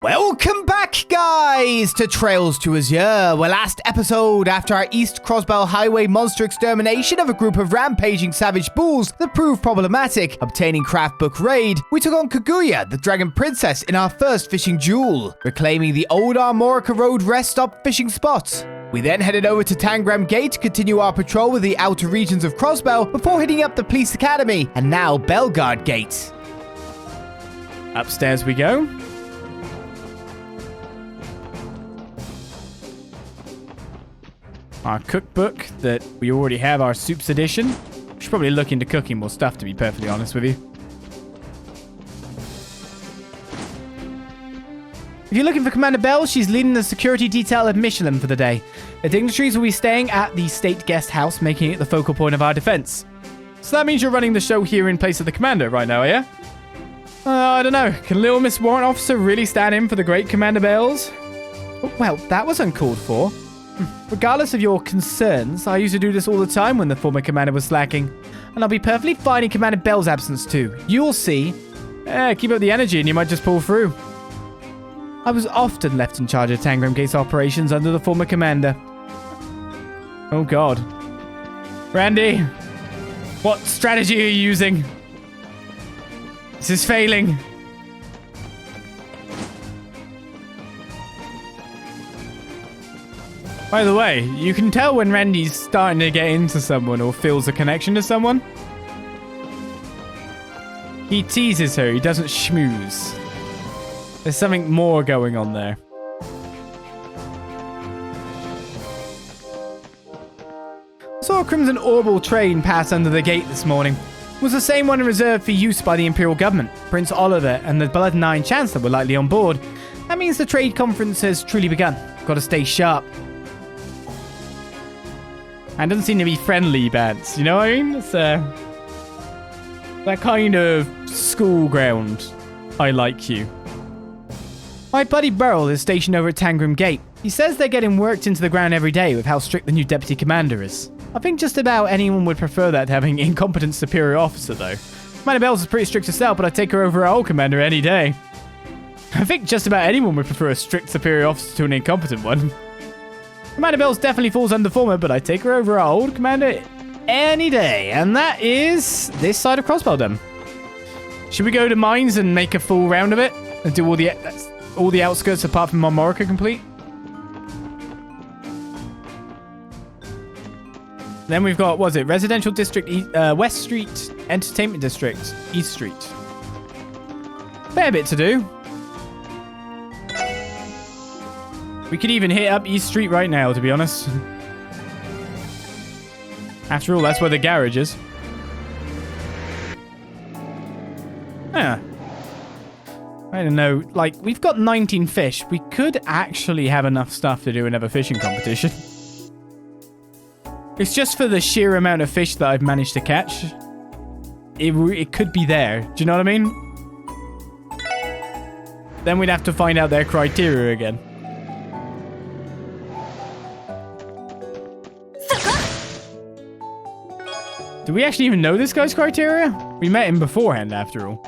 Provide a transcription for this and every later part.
Welcome back, guys, to Trails to Azure, where last episode, after our East Crossbell Highway monster extermination of a group of rampaging savage bulls that proved problematic, obtaining craft book raid, we took on Kaguya, the dragon princess, in our first fishing duel, reclaiming the old Armorica Road rest stop fishing spot. We then headed over to Tangram Gate to continue our patrol with the outer regions of Crossbell before hitting up the police academy, and now Bellguard Gate. Upstairs we go. Our cookbook that we already have, our soups edition. We should probably look into cooking more stuff, to be perfectly honest with you. If you're looking for Commander Bell, she's leading the security detail at Michelin for the day. The dignitaries will be staying at the state guest house, making it the focal point of our defense. So that means you're running the show here in place of the commander right now, are you? I don't know. Can little Miss Warrant Officer really stand in for the great Commander Bells? Well, that was uncalled for. Regardless of your concerns, I used to do this all the time when the former commander was slacking. And I'll be perfectly fine in Commander Bell's absence too. You'll see. Keep up the energy and you might just pull through. I was often left in charge of Tangram Gate's operations under the former commander. Oh god. Randy, what strategy are you using? This is failing. By the way, you can tell when Randy's starting to get into someone or feels a connection to someone. He teases her, he doesn't schmooze. There's something more going on there. I saw a Crimson Orbital train pass under the gate this morning. It was the same one reserved for use by the Imperial government. Prince Oliver and the Blood 9 Chancellor were likely on board. That means the trade conference has truly begun. Gotta stay sharp. And it doesn't seem to be friendly bants, you know what I mean? It's that kind of school ground. I like you. My buddy Burrell is stationed over at Tangram Gate. He says they're getting worked into the ground every day with how strict the new deputy commander is. I think just about anyone would prefer that to having an incompetent superior officer, though. Commander Bells is pretty strict herself, but I'd take her over our old commander any day. I think just about anyone would prefer a strict superior officer to an incompetent one. Commander Bells definitely falls under former, but I take her over our old commander any day. And that is this side of Crossbell done. Should we go to mines and make a full round of it? And do all the outskirts apart from Armorica complete? Then we've got, what is it? Residential District, West Street, Entertainment District, East Street. Fair bit to do. We could even hit up East Street right now, to be honest. After all, that's where the garage is. Yeah. I don't know. Like, we've got 19 fish. We could actually have enough stuff to do another fishing competition. It's just for the sheer amount of fish that I've managed to catch. It could be there. Do you know what I mean? Then we'd have to find out their criteria again. Do we actually even know this guy's criteria? We met him beforehand, after all.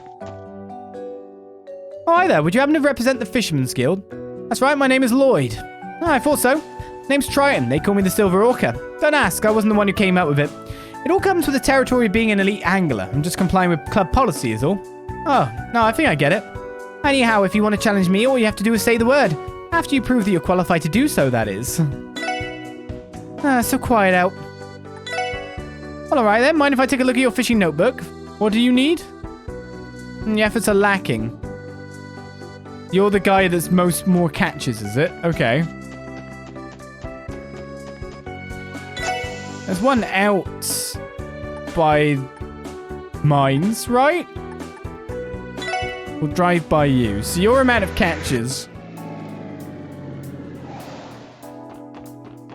Oh, hi there. Would you happen to represent the Fisherman's Guild? That's right, my name is Lloyd. Oh, I thought so. Name's Triton. They call me the Silver Orca. Don't ask, I wasn't the one who came up with it. It all comes with the territory of being an elite angler. I'm just complying with club policy is all. Oh, no, I think I get it. Anyhow, if you want to challenge me, all you have to do is say the word. After you prove that you're qualified to do so, that is. So quiet out. Well, alright then. Mind if I take a look at your fishing notebook? What do you need? The efforts are lacking. You're the guy that's more catches, is it? Okay. There's one out by mines, right? We'll drive by you. So your amount of catches.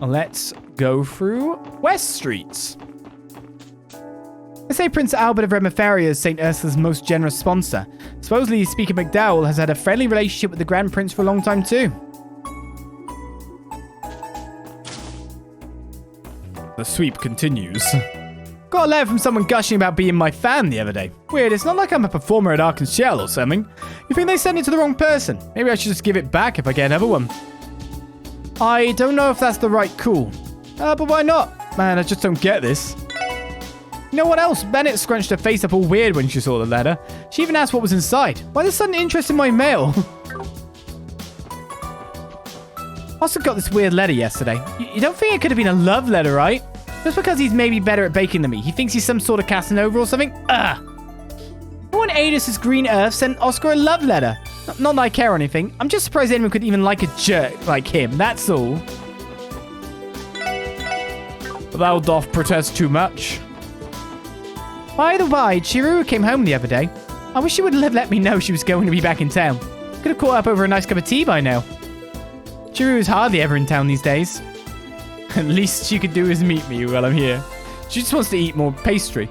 Let's go through West Street. They say Prince Albert of Remifaria is St. Ursula's most generous sponsor. Supposedly, Speaker McDowell has had a friendly relationship with the Grand Prince for a long time too. The sweep continues. Got a letter from someone gushing about being my fan the other day. Weird, it's not like I'm a performer at Arkansas Shell or something. You think they sent it to the wrong person? Maybe I should just give it back if I get another one. I don't know if that's the right call. But why not? Man, I just don't get this. You know what else? Bennett scrunched her face up all weird when she saw the letter. She even asked what was inside. Why the sudden interest in my mail? Oscar got this weird letter yesterday. You don't think it could have been a love letter, right? Just because he's maybe better at baking than me. He thinks he's some sort of Casanova or something? Ugh. No one Adis' Green Earth sent Oscar a love letter. Not that I care or anything. I'm just surprised anyone could even like a jerk like him. That's all. Thou doth protest too much. By the way, Chiru came home the other day. I wish she would have let me know she was going to be back in town. Could have caught up over a nice cup of tea by now. Chiru is hardly ever in town these days. At least she could do is meet me while I'm here. She just wants to eat more pastry.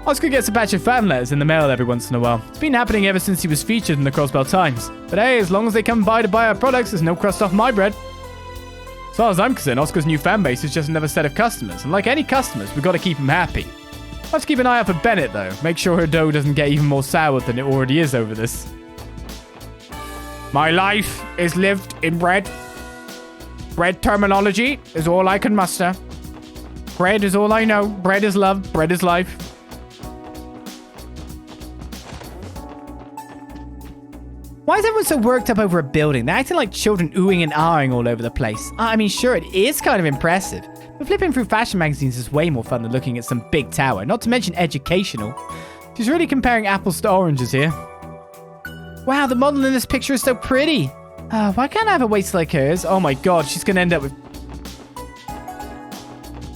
Oscar gets a batch of fan letters in the mail every once in a while. It's been happening ever since he was featured in the Crossbell Times. But hey, as long as they come by to buy our products, there's no crust off my bread. As far as I'm concerned, Oscar's new fan base is just another set of customers. And like any customers, we've got to keep them happy. I have to keep an eye out for Bennett, though. Make sure her dough doesn't get even more sour than it already is over this. My life is lived in bread. Bread terminology is all I can muster. Bread is all I know. Bread is love. Bread is life. Why is everyone so worked up over a building? They're acting like children oohing and ahhing all over the place. I mean, sure, it is kind of impressive. But flipping through fashion magazines is way more fun than looking at some big tower. Not to mention educational. She's really comparing apples to oranges here. Wow, the model in this picture is so pretty. Why can't I have a waist like hers? Oh my god, she's going to end up with...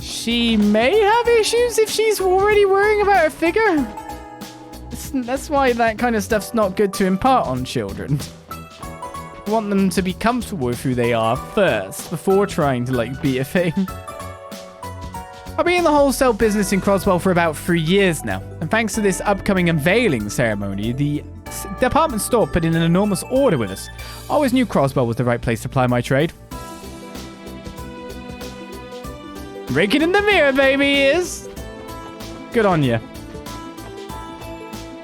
She may have issues if she's already worrying about her figure. That's why that kind of stuff's not good to impart on children. You want them to be comfortable with who they are first, before trying to, like, be a thing. I've been in the wholesale business in Crossbell for about 3 years now. And thanks to this upcoming unveiling ceremony, the department store put in an enormous order with us. I always knew Crossbell was the right place to ply my trade. Raking in the mirror, baby, is. Good on you.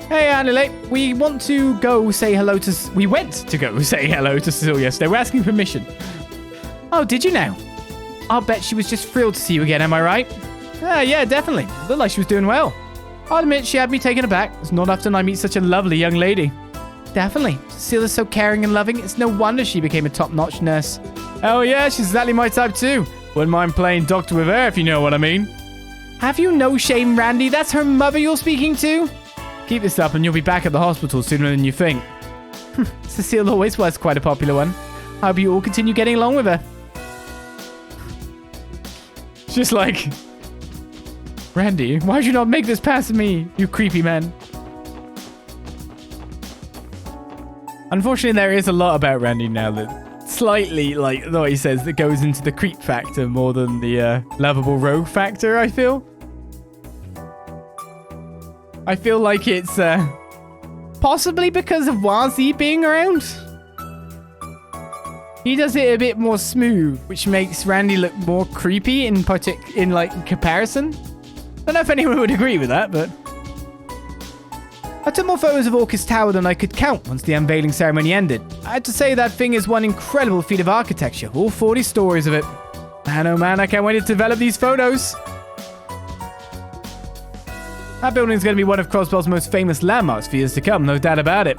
Hey, Anile, we went to go say hello to Cecile yesterday. We're asking permission. Oh, did you now? I'll bet she was just thrilled to see you again, am I right? Yeah, definitely. Looked like she was doing well. I'll admit she had me taken aback. It's not often I meet such a lovely young lady. Definitely. Cecile is so caring and loving. It's no wonder she became a top-notch nurse. Oh yeah, she's exactly my type too. Wouldn't mind playing doctor with her if you know what I mean. Have you no shame, Randy? That's her mother you're speaking to? Keep this up and you'll be back at the hospital sooner than you think. Cecile always was quite a popular one. I hope you all continue getting along with her. Just like... Randy, why'd you not make this past me, you creepy man? Unfortunately, there is a lot about Randy now that slightly, like what he says, that goes into the creep factor more than the lovable rogue factor, I feel. I feel like it's possibly because of Wazi being around. He does it a bit more smooth, which makes Randy look more creepy in comparison. I don't know if anyone would agree with that, but... I took more photos of Orcus Tower than I could count once the unveiling ceremony ended. I had to say that thing is one incredible feat of architecture, all 40 stories of it. Man, oh man, I can't wait to develop these photos. That building is going to be one of Crossbell's most famous landmarks for years to come, no doubt about it.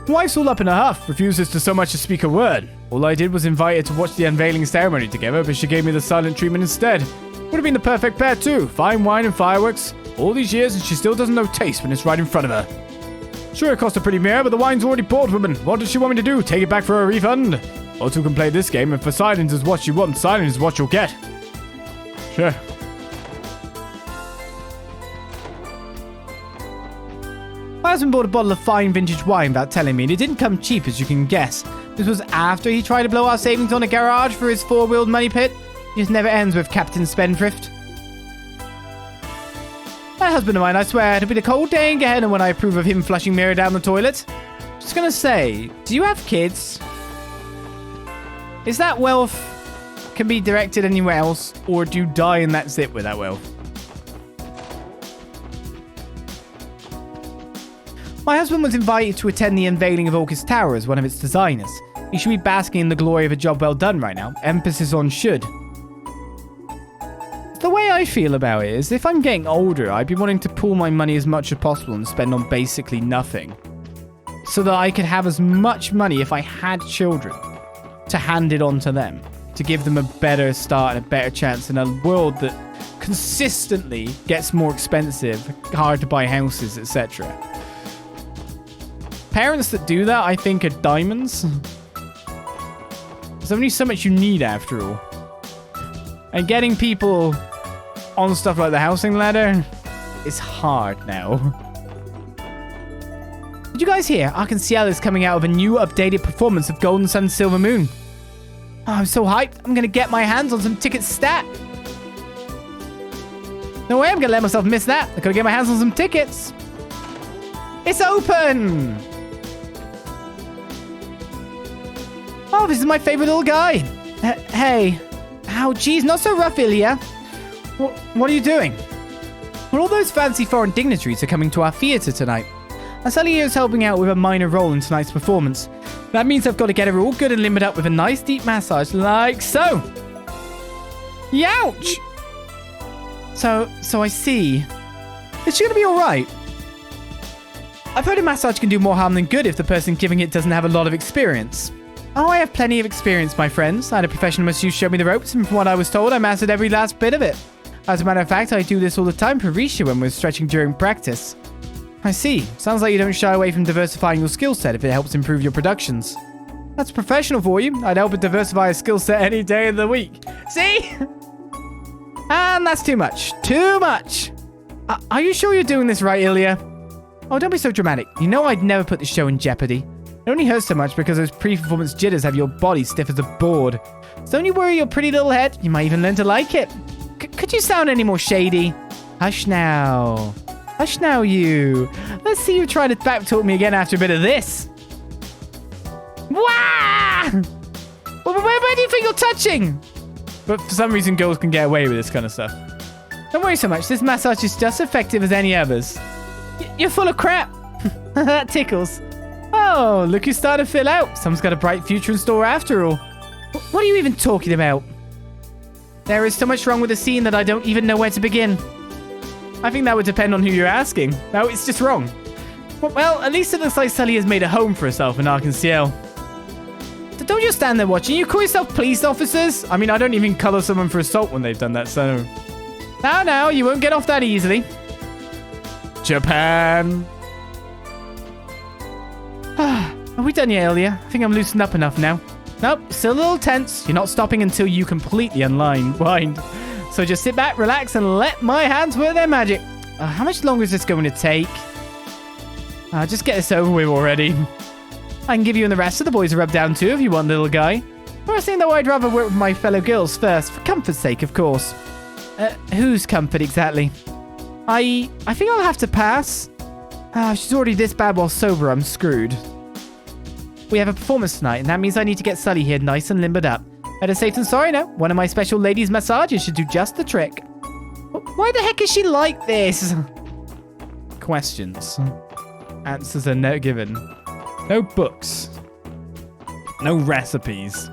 My wife's all up in a huff, refuses to so much as speak a word. All I did was invite her to watch the unveiling ceremony together, but she gave me the silent treatment instead. Would have been the perfect pair too. Fine wine and fireworks. All these years and she still doesn't know taste when it's right in front of her. Sure, it cost a pretty mare, but the wine's already bought, woman. What does she want me to do? Take it back for a refund? Or two can play this game, and for silence is what you want, silence is what you'll get. Sure. My husband bought a bottle of fine vintage wine without telling me, and it didn't come cheap, as you can guess. This was after he tried to blow our savings on a garage for his four-wheeled money pit. It just never ends with Captain Spendthrift. My husband of mine, I swear, it'll be the cold day in Gehenna when I approve of him flushing Mira down the toilet. Just gonna say, do you have kids? Is that wealth can be directed anywhere else, or do you die and that's it with that wealth? My husband was invited to attend the unveiling of Orcus Tower as one of its designers. He should be basking in the glory of a job well done right now. Emphasis on should. The way I feel about it is, if I'm getting older, I'd be wanting to pool my money as much as possible and spend on basically nothing. So that I could have as much money if I had children to hand it on to them. To give them a better start and a better chance in a world that consistently gets more expensive, hard to buy houses, etc. Parents that do that, I think, are diamonds. There's only so much you need after all. And getting people on stuff like the housing ladder is hard now. Did you guys hear? Arkansas is coming out with a new updated performance of Golden Sun Silver Moon. Oh, I'm so hyped. I'm going to get my hands on some tickets stat. No way I'm going to let myself miss that. I got to get my hands on some tickets. It's open. Oh, this is my favorite little guy. Hey. Ow, geez, not so rough, Ilya. What are you doing? Well, all those fancy foreign dignitaries are coming to our theatre tonight. Ilya is helping out with a minor role in tonight's performance. That means I've got to get her all good and limbered up with a nice deep massage like so. Youch! So I see. Is she going to be alright? I've heard a massage can do more harm than good if the person giving it doesn't have a lot of experience. Oh, I have plenty of experience, my friends. I had a professional masseuse show me the ropes, and from what I was told, I mastered every last bit of it. As a matter of fact, I do this all the time for Risha when we're stretching during practice. I see. Sounds like you don't shy away from diversifying your skill set if it helps improve your productions. That's professional for you. I'd help it diversify a skill set any day of the week. See? And that's too much. Too much. Are you sure you're doing this right, Ilya? Oh, don't be so dramatic. You know I'd never put the show in jeopardy. It only hurts so much because those pre-performance jitters have your body stiff as a board. So don't you worry your pretty little head. You might even learn to like it. Could you sound any more shady? Hush now. Hush now, you. Let's see you try to backtalk me again after a bit of this. Wah! Where do you think you're touching? But for some reason, girls can get away with this kind of stuff. Don't worry so much. This massage is just as effective as any others. You're full of crap. That tickles. Oh, look who's starting to fill out. Someone's got a bright future in store after all. What are you even talking about? There is so much wrong with the scene that I don't even know where to begin. I think that would depend on who you're asking. No, it's just wrong. Well, at least it looks like Sully has made a home for herself in Arkansas. Don't just stand there watching. You call yourself police officers? I mean, I don't even color someone for assault when they've done that, so... Now, you won't get off that easily. Japan. Are we done yet, Ilya? I think I'm loosened up enough now. Nope, still a little tense. You're not stopping until you completely unwind. So just sit back, relax, and let my hands work their magic. How much longer is this going to take? Just get this over with already. I can give you and the rest of the boys a rub down too if you want, little guy. First thing though, I'd rather work with my fellow girls first, for comfort's sake, of course. Whose comfort exactly? I think I'll have to pass. She's already this bad while sober, I'm screwed. We have a performance tonight, and that means I need to get Sully here nice and limbered up. Better safe than sorry now. One of my special ladies' massages should do just the trick. Why the heck is she like this? Questions. Answers are not given. No books. No recipes.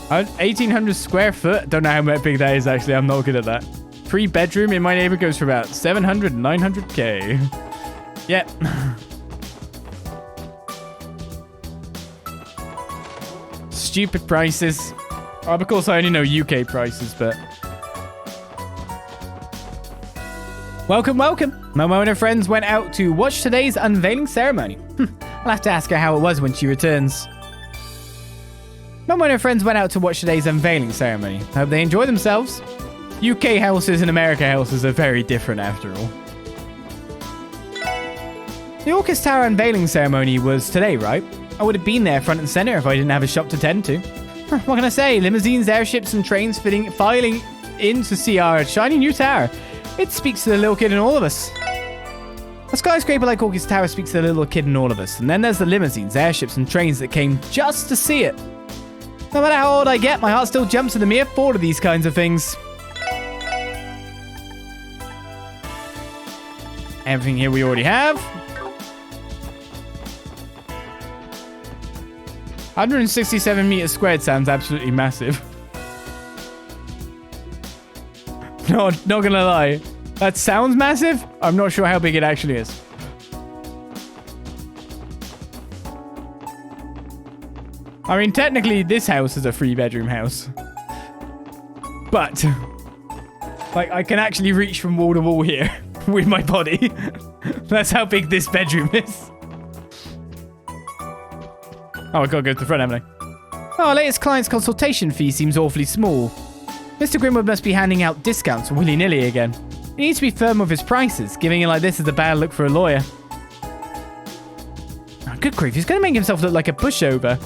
1,800 square foot. Don't know how big that is, actually. I'm not good at that. 3-bedroom in my neighborhood goes for about 700, 900K. Yep. Stupid prices. Oh, of course, I only know UK prices, but... Welcome. Momo and her friends went out to watch today's unveiling ceremony. I'll have to ask her how it was when she returns. Momo and her friends went out to watch today's unveiling ceremony. Hope they enjoy themselves. UK houses and America houses are very different after all. The Orcus Tower unveiling ceremony was today, right? I would have been there front and center if I didn't have a shop to tend to. What can I say? Limousines, airships, and trains filing in to see our shiny new tower. It speaks to the little kid in all of us. A skyscraper like Orchis Tower speaks to the little kid in all of us, and then there's the limousines, airships, and trains that came just to see it. No matter how old I get, my heart still jumps at the mere thought of these kinds of things. Everything here we already have. 167 meters squared sounds absolutely massive. No, not gonna lie. That sounds massive. I'm not sure how big it actually is. I mean, technically, this house is a 3-bedroom house. But, like, I can actually reach from wall to wall here with my body. That's how big this bedroom is. Oh, I gotta go to the front, haven't I? Oh, our latest client's consultation fee seems awfully small. Mr. Grimwood must be handing out discounts willy-nilly again. He needs to be firm with his prices. Giving it like this is a bad look for a lawyer. Oh, good grief, he's gonna make himself look like a pushover.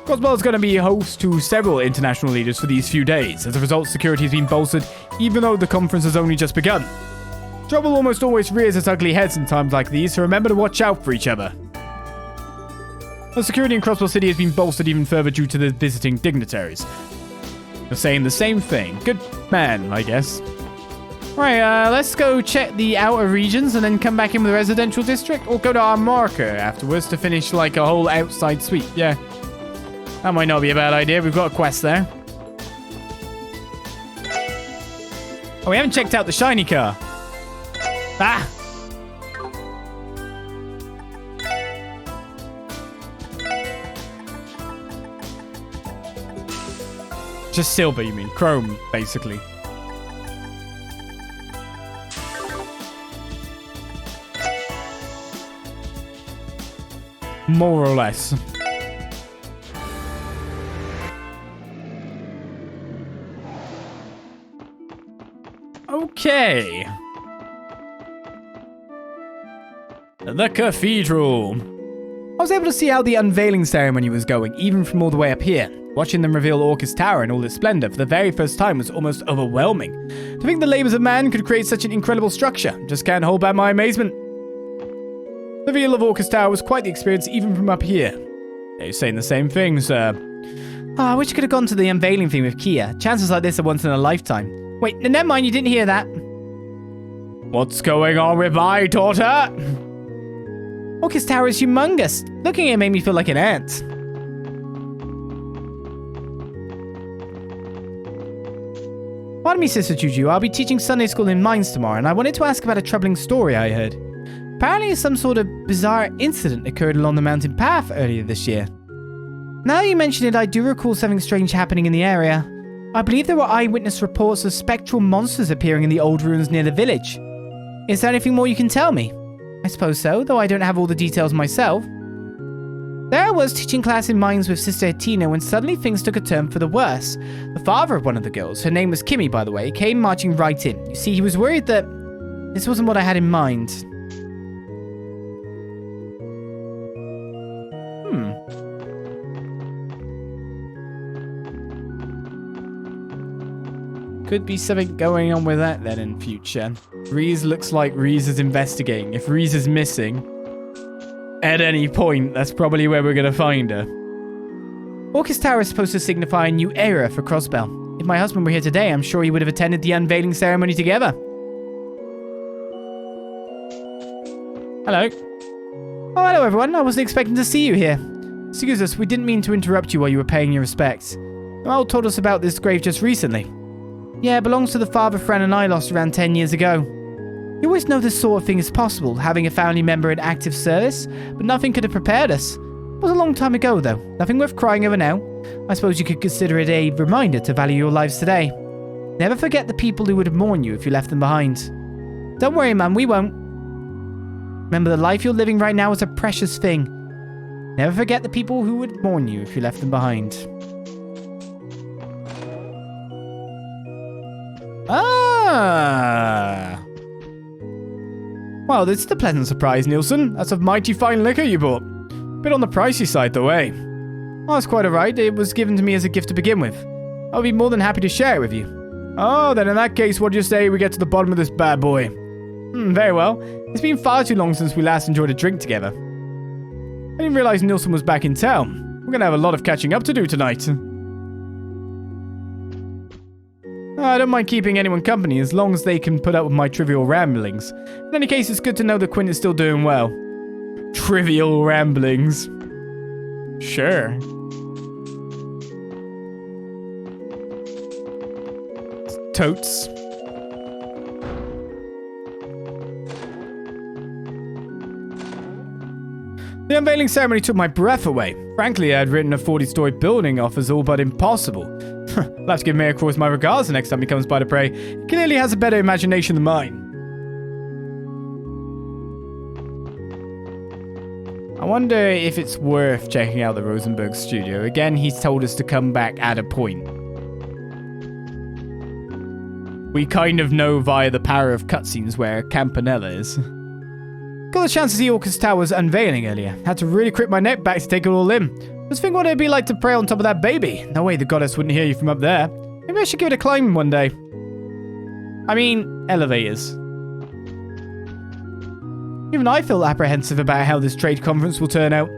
Crossbell is going to be host to several international leaders for these few days. As a result, security has been bolstered, even though the conference has only just begun. Trouble almost always rears its ugly heads in times like these, so remember to watch out for each other. The security in Crossbell City has been bolstered even further due to the visiting dignitaries. You're saying the same thing. Good man, I guess. Right, let's go check the outer regions and then come back in with the residential district, or go to our marker afterwards to finish like a whole outside sweep. Yeah. That might not be a bad idea. We've got a quest there. Oh, we haven't checked out the shiny car. Ah! Just silver, you mean? Chrome, basically. More or less. Okay. The Cathedral. I was able to see how the unveiling ceremony was going, even from all the way up here. Watching them reveal Orchis Tower in all its splendor for the very first time was almost overwhelming. To think the labors of man could create such an incredible structure, just can't hold back my amazement. The reveal of Orchis Tower was quite the experience even from up here. You're saying the same thing, sir. Oh, I wish I could have gone to the unveiling thing with Kia. Chances like this are once in a lifetime. Wait, never mind, you didn't hear that. What's going on with my daughter? Orchis Tower is humongous. Looking at it made me feel like an ant. Pardon me, Sister Juju. I'll be teaching Sunday school in Mines tomorrow, and I wanted to ask about a troubling story I heard. Apparently, some sort of bizarre incident occurred along the mountain path earlier this year. Now you mention it, I do recall something strange happening in the area. I believe there were eyewitness reports of spectral monsters appearing in the old ruins near the village. Is there anything more you can tell me? I suppose so, though I don't have all the details myself. There I was teaching class in Mines with Sister Tina when suddenly things took a turn for the worse. The father of one of the girls, her name was Kimmy by the way, came marching right in. You see, he was worried that this wasn't what I had in mind. Could be something going on with that then in future. Reese looks like Reese is investigating. If Reese is missing at any point, that's probably where we're going to find her. Orchis Tower is supposed to signify a new era for Crossbell. If my husband were here today, I'm sure he would have attended the unveiling ceremony together. Hello. Oh, hello everyone. I wasn't expecting to see you here. Excuse us, we didn't mean to interrupt you while you were paying your respects. Mal told us about this grave just recently. Yeah, it belongs to the father Fran and I lost around 10 years ago. You always know this sort of thing is possible, having a family member in active service, but nothing could have prepared us. It was a long time ago, though. Nothing worth crying over now. I suppose you could consider it a reminder to value your lives today. Never forget the people who would mourn you if you left them behind. Don't worry, man, we won't. Remember, the life you're living right now is a precious thing. Never forget the people who would mourn you if you left them behind. Ah! Well, this is a pleasant surprise, Nielsen. That's a mighty fine liquor you bought. Bit on the pricey side, though, eh? Well, that's quite alright. It was given to me as a gift to begin with. I'll be more than happy to share it with you. Oh, then in that case, what do you say we get to the bottom of this bad boy? Very well. It's been far too long since we last enjoyed a drink together. I didn't realize Nilsson was back in town. We're going to have a lot of catching up to do tonight. I don't mind keeping anyone company as long as they can put up with my trivial ramblings. In any case, it's good to know that Quinn is still doing well. Trivial ramblings. Sure. Totes. The unveiling ceremony took my breath away. Frankly, I had written a 40-story building off as all but impossible. I'll have to give Mayor Cross my regards the next time he comes by to pray. He clearly has a better imagination than mine. I wonder if it's worth checking out the Rosenberg studio. Again, he's told us to come back at a point. We kind of know via the power of cutscenes where Campanella is. Got the chance to see Orcus Tower's unveiling earlier. Had to really crip my neck back to take it all in. Just think what it'd be like to pray on top of that baby. No way the goddess wouldn't hear you from up there. Maybe I should give it a climb one day. I mean, elevators. Even I feel apprehensive about how this trade conference will turn out.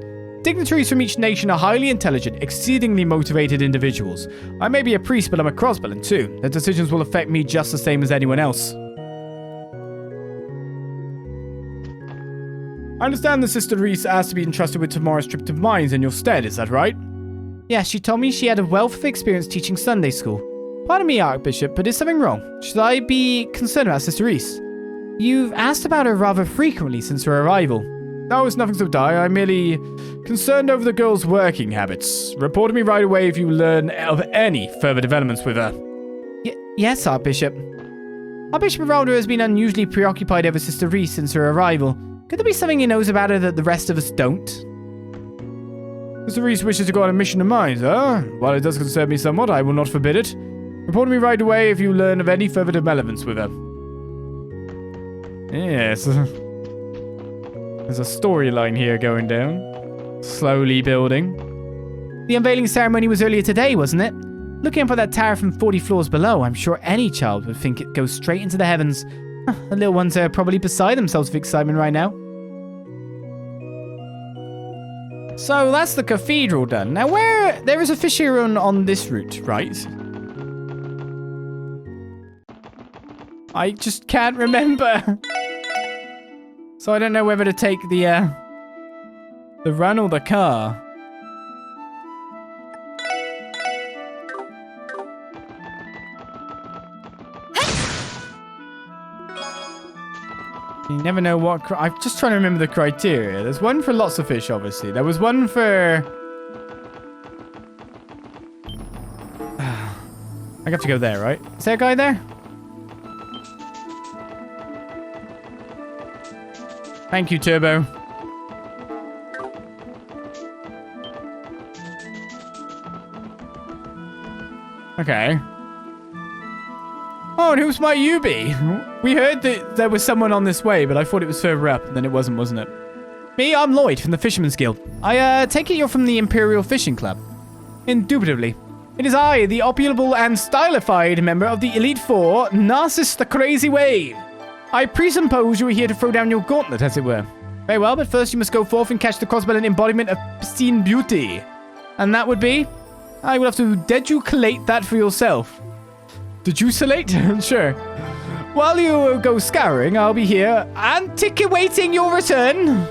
Dignitaries from each nation are highly intelligent, exceedingly motivated individuals. I may be a priest, but I'm a Crossbell too. Their decisions will affect me just the same as anyone else. I understand the Sister Reese asked to be entrusted with tomorrow's trip to mines in your stead, is that right? Yeah, she told me she had a wealth of experience teaching Sunday school. Pardon me, Archbishop, but is something wrong? Should I be concerned about Sister Reese? You've asked about her rather frequently since her arrival. No, it's nothing so dire. I'm merely concerned over the girl's working habits. Report to me right away if you learn of any further developments with her. Yes, Archbishop. Archbishop Heraldo has been unusually preoccupied over Sister Reese since her arrival. Could there be something he knows about her that the rest of us don't? Sister Reese wishes to go on a mission of mine, huh? While it does concern me somewhat, I will not forbid it. Report to me right away if you learn of any further developments with her. Yes. There's a storyline here going down. Slowly building. The unveiling ceremony was earlier today, wasn't it? Looking up at that tower from 40 floors below, I'm sure any child would think it goes straight into the heavens. The little ones are probably beside themselves with excitement right now. So that's the cathedral done. Now there is a fisher on this route, right? I just can't remember. So I don't know whether to take the run or the car. You never know what... I'm just trying to remember the criteria. There's one for lots of fish, obviously. There was one for... I have to go there, right? Is there a guy there? Thank you, Turbo. Okay. Oh, and who might you be? We heard that there was someone on this way, but I thought it was further up, and then it wasn't it? Me, I'm Lloyd from the Fisherman's Guild. I take it you're from the Imperial Fishing Club. Indubitably. It is I, the opulable and stylified member of the Elite Four, Narcissus the Crazy Wave. I presuppose you are here to throw down your gauntlet, as it were. Very well, but first you must go forth and catch the Crossbell embodiment of pristine beauty. And that would be? I will have to deducate that for yourself. Deducilate? Sure. While you go scouring, I'll be here antiquating your return.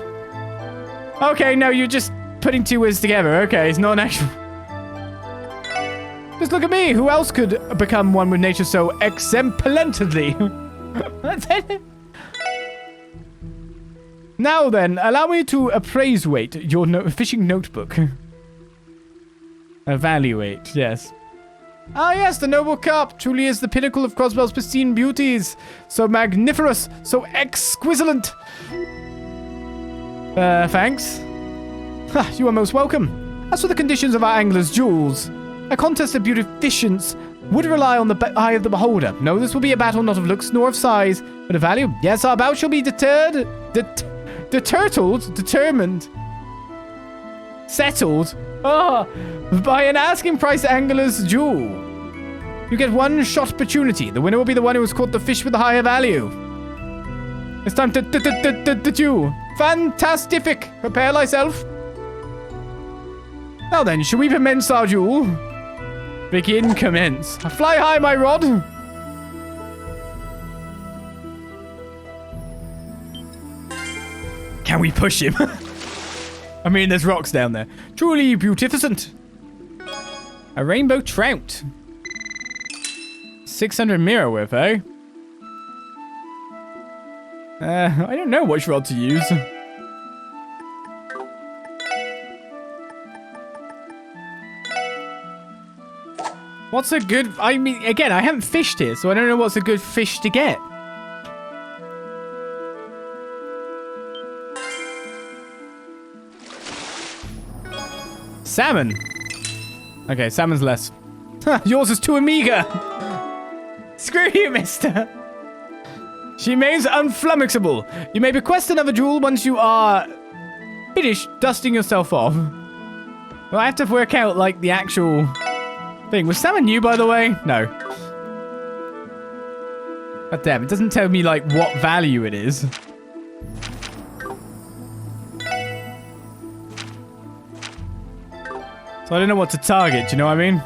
Okay, no, you're just putting two words together. Okay, it's not an actual... Just look at me. Who else could become one with nature so exemplantly? Now then, allow me to appraiseweight your fishing notebook. Evaluate, yes. Ah yes, the noble carp truly is the pinnacle of Crossbell's pristine beauties. So magniferous, so exquisite. Thanks. You are most welcome. As for the conditions of our angler's jewels, a contest of beautificence would rely on the eye of the beholder. No, this will be a battle not of looks nor of size, but of value. Yes, our bout shall be determined, settled, by an asking price angler's jewel. You get one shot opportunity. The winner will be the one who has caught the fish with the higher value. It's time to do. Fantastific. Prepare thyself. Now then, shall we commence our duel? Begin, commence. Fly high, my rod. Can we push him? I mean, there's rocks down there. Truly beautificent. A rainbow trout. 600 mirror worth, eh? I don't know which rod to use. What's a good... I mean, again, I haven't fished here, so I don't know what's a good fish to get. Salmon. Okay, salmon's less. Yours is too meager. Screw you, mister. She remains unflummoxable. You may request another duel once you are finished dusting yourself off. Well, I have to work out, like, the actual thing. Was salmon new, by the way? No. God damn, it doesn't tell me, like, what value it is. So I don't know what to target, do you know what I mean?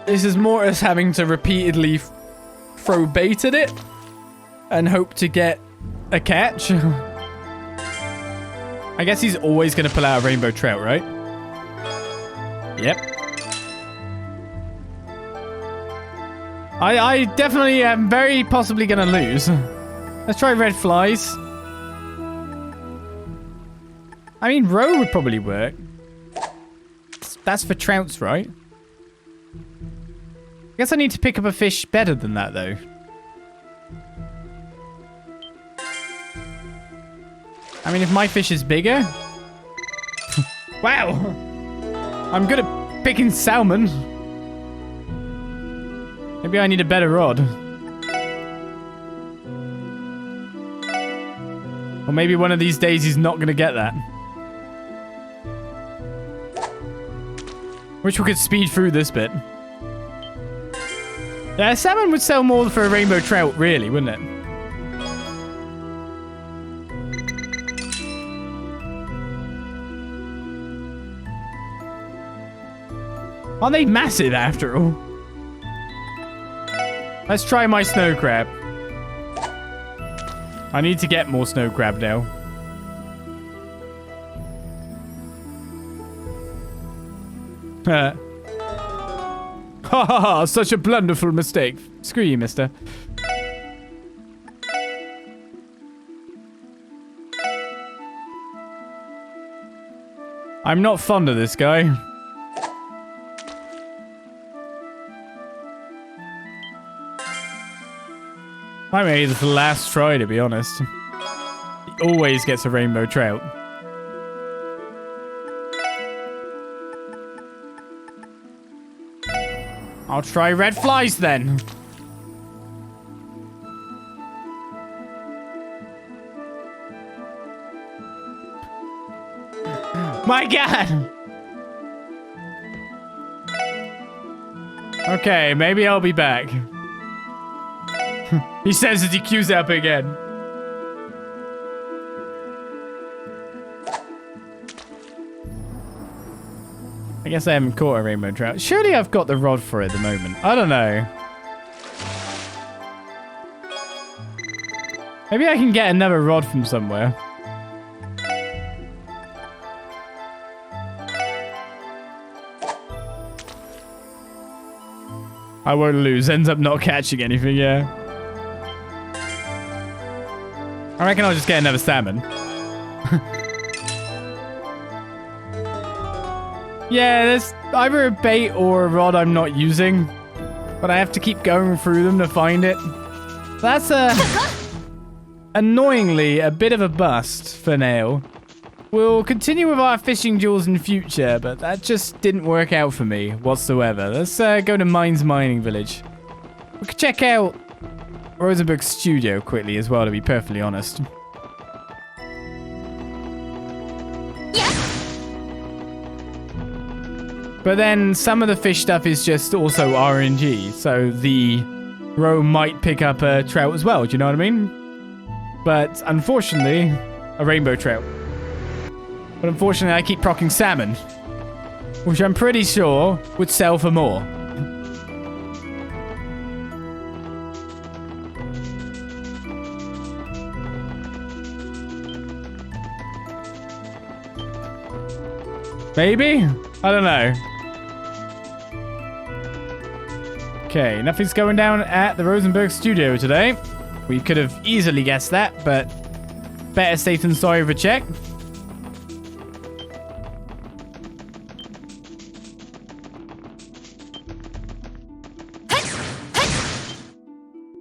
This is more us having to repeatedly throw bait at it and hope to get a catch. I guess he's always going to pull out a rainbow trout, right? Yep. I definitely am very possibly going to lose. Let's try red flies. I mean, roe would probably work. That's for trouts, right? I guess I need to pick up a fish better than that, though. I mean, if my fish is bigger... Wow! I'm good at picking salmon. Maybe I need a better rod. Or maybe one of these days he's not going to get that. Wish we could speed through this bit. Yeah, salmon would sell more for a rainbow trout, really, wouldn't it? Aren't they massive, after all? Let's try my snow crab. I need to get more snow crab now. Ha ha ha, such a blunderful mistake. Screw you, mister. I'm not fond of this guy. I made this last try, to be honest. He always gets a rainbow trout. I'll try red flies then. My God! Okay, maybe I'll be back. He says as he queues up again. I guess I haven't caught a rainbow trout. Surely I've got the rod for it at the moment. I don't know. Maybe I can get another rod from somewhere. I won't lose. Ends up not catching anything, yeah. I reckon I'll just get another salmon. Yeah, there's either a bait or a rod I'm not using. But I have to keep going through them to find it. That's annoyingly a bit of a bust for now. We'll continue with our fishing duels in future, but that just didn't work out for me whatsoever. Let's go to Mine's Mining Village. We could check out Rosenberg's studio quickly as well, to be perfectly honest. But then some of the fish stuff is just also RNG. So the roe might pick up a trout as well. Do you know what I mean? But unfortunately, a rainbow trout. But unfortunately, I keep procking salmon, which I'm pretty sure would sell for more. Maybe? I don't know. Okay, nothing's going down at the Rosenberg studio today. We could have easily guessed that, but better safe than sorry of a check.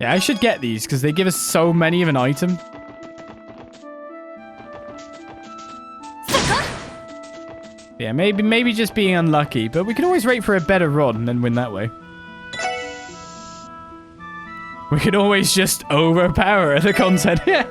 Yeah, I should get these because they give us so many of an item. Yeah, maybe just being unlucky, but we can always wait for a better rod and then win that way. We can always just overpower the content. Yeah.